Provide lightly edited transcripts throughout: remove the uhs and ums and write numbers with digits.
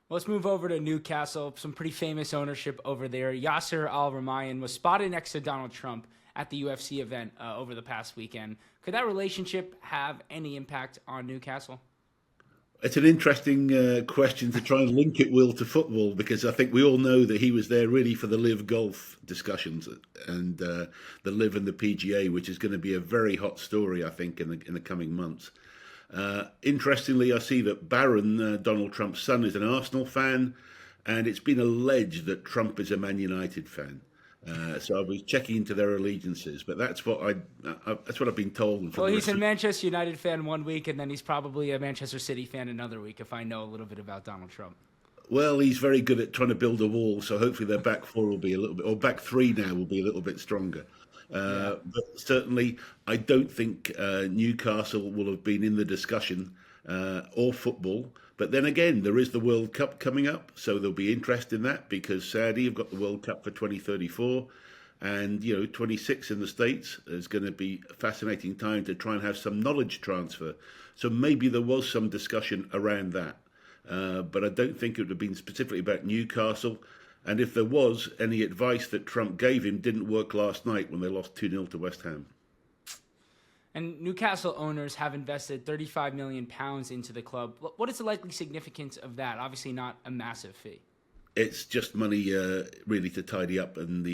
Well, let's move over to Newcastle. Some pretty famous ownership over there. Yasser Al Rumayyan was spotted next to Donald Trump at the UFC event over the past weekend. Could that relationship have any impact on Newcastle? It's an interesting question to try and link it, Will, to football, because I think we all know that he was there really for the Live Golf discussions and the Live and the PGA, which is going to be a very hot story, I think, in the coming months. Interestingly, I see that Barron, Donald Trump's son, is an Arsenal fan, and it's been alleged that Trump is a Man United fan. So I was checking into their allegiances, but that's what I've been told from Well, the he's rest a of. Manchester United fan one week, and then he's probably a Manchester City fan another week, if I know a little bit about Donald Trump. Well, he's very good at trying to build a wall, so hopefully their back four will be a little bit, or back three now will be a little bit stronger. Yeah. But certainly, I don't think Newcastle will have been in the discussion or football. But then again, there is the World Cup coming up, so there'll be interest in that because Saudi have got the World Cup for 2034, and 26 in the States is going to be a fascinating time to try and have some knowledge transfer. So maybe there was some discussion around that. But I don't think it would have been specifically about Newcastle. And if there was, any advice that Trump gave him didn't work last night when they lost 2-0 to West Ham. And Newcastle owners have invested £35 million into the club. What is the likely significance of that? Obviously, not a massive fee. It's just money really to tidy up and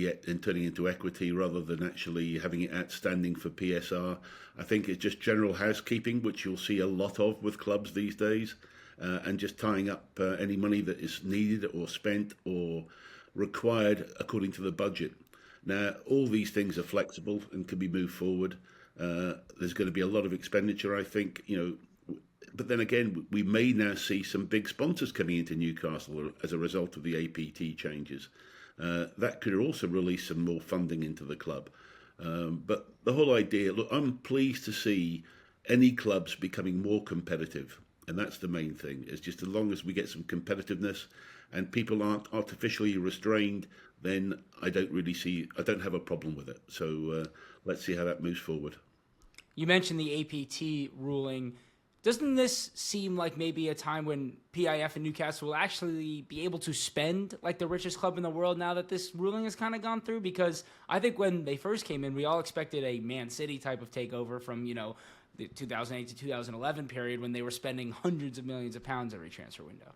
turning into equity rather than actually having it outstanding for PSR. I think it's just general housekeeping, which you'll see a lot of with clubs these days, and just tying up any money that is needed or spent or required according to the budget. Now, all these things are flexible and can be moved forward. There's going to be a lot of expenditure, I think, but then again, we may now see some big sponsors coming into Newcastle as a result of the APT changes. That could also release some more funding into the club. But the whole idea, look, I'm pleased to see any clubs becoming more competitive. And that's the main thing, is just as long as we get some competitiveness and people aren't artificially restrained, then I don't have a problem with it. So let's see how that moves forward. You mentioned the APT ruling. Doesn't this seem like maybe a time when PIF and Newcastle will actually be able to spend like the richest club in the world now that this ruling has kind of gone through? Because I think when they first came in, we all expected a Man City type of takeover from, the 2008 to 2011 period when they were spending hundreds of millions of pounds every transfer window.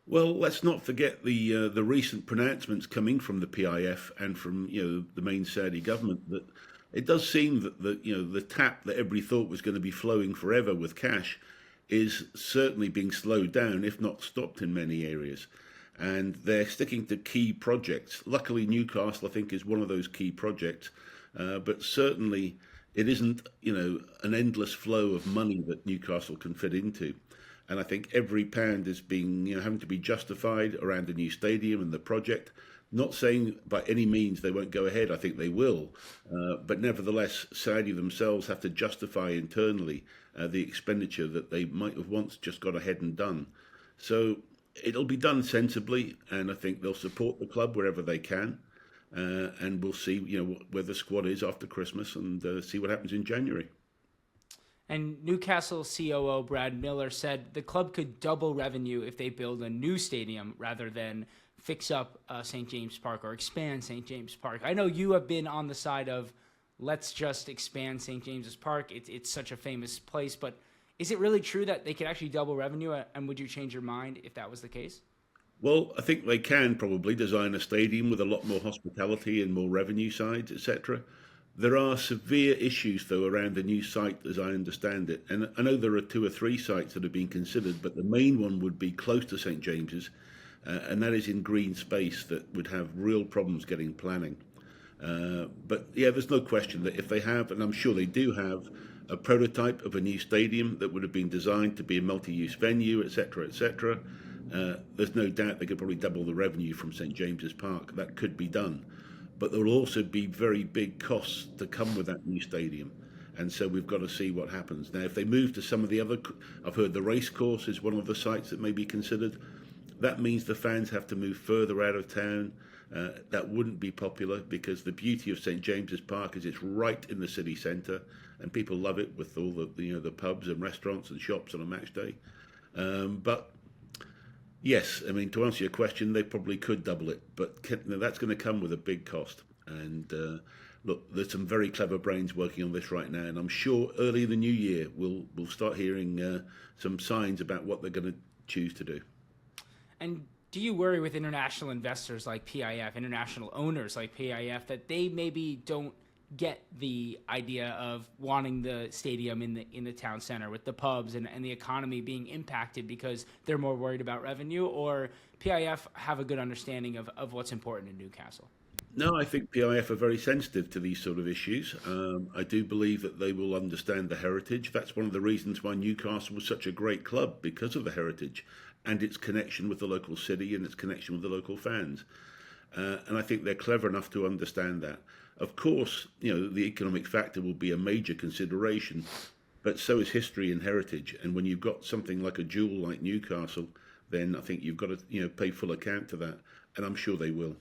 Well, let's not forget the recent pronouncements coming from the PIF and from the main Saudi government that it does seem that the tap that everybody thought was going to be flowing forever with cash is certainly being slowed down, if not stopped in many areas. And they're sticking to key projects. Luckily, Newcastle, I think, is one of those key projects. But certainly, it isn't an endless flow of money that Newcastle can fit into. And I think every pound is being having to be justified around the new stadium and the project. Not saying by any means they won't go ahead. I think they will, but nevertheless, Saudi themselves have to justify internally the expenditure that they might have once just got ahead and done. So it'll be done sensibly, and I think they'll support the club wherever they can, and we'll see where the squad is after Christmas and see what happens in January. And Newcastle COO Brad Miller said the club could double revenue if they build a new stadium rather than fix up St. James Park or expand St. James Park. I know you have been on the side of let's just expand St. James's Park. It's such a famous place, but is it really true that they could actually double revenue? And would you change your mind if that was the case? Well, I think they can probably design a stadium with a lot more hospitality and more revenue sides, etc. There are severe issues, though, around the new site, as I understand it. And I know there are two or three sites that have been considered, but the main one would be close to St. James's, and that is in green space that would have real problems getting planning. But yeah, there's no question that if they have, and I'm sure they do have, a prototype of a new stadium that would have been designed to be a multi-use venue, etc., etc., there's no doubt they could probably double the revenue from St. James's Park. That could be done. But there will also be very big costs to come with that new stadium. And so we've got to see what happens. Now, if they move to some of the other, I've heard the race course is one of the sites that may be considered. That means the fans have to move further out of town. That wouldn't be popular because the beauty of St. James's Park is it's right in the city centre and people love it with all the pubs and restaurants and shops on a match day. But Yes, I mean, to answer your question, they probably could double it, but that's going to come with a big cost. And look, there's some very clever brains working on this right now, and I'm sure early in the new year we'll start hearing some signs about what they're going to choose to do. And do you worry with international investors like PIF, international owners like PIF, that they maybe don't get the idea of wanting the stadium in the town center with the pubs and the economy being impacted because they're more worried about revenue, or PIF have a good understanding of what's important in Newcastle? No, I think PIF are very sensitive to these sort of issues. I do believe that they will understand the heritage. That's one of the reasons why Newcastle was such a great club, because of the heritage and its connection with the local city and its connection with the local fans. And I think they're clever enough to understand that. Of course, the economic factor will be a major consideration, but so is history and heritage. And when you've got something like a jewel like Newcastle, then I think you've got to, pay full account to that. And I'm sure they will.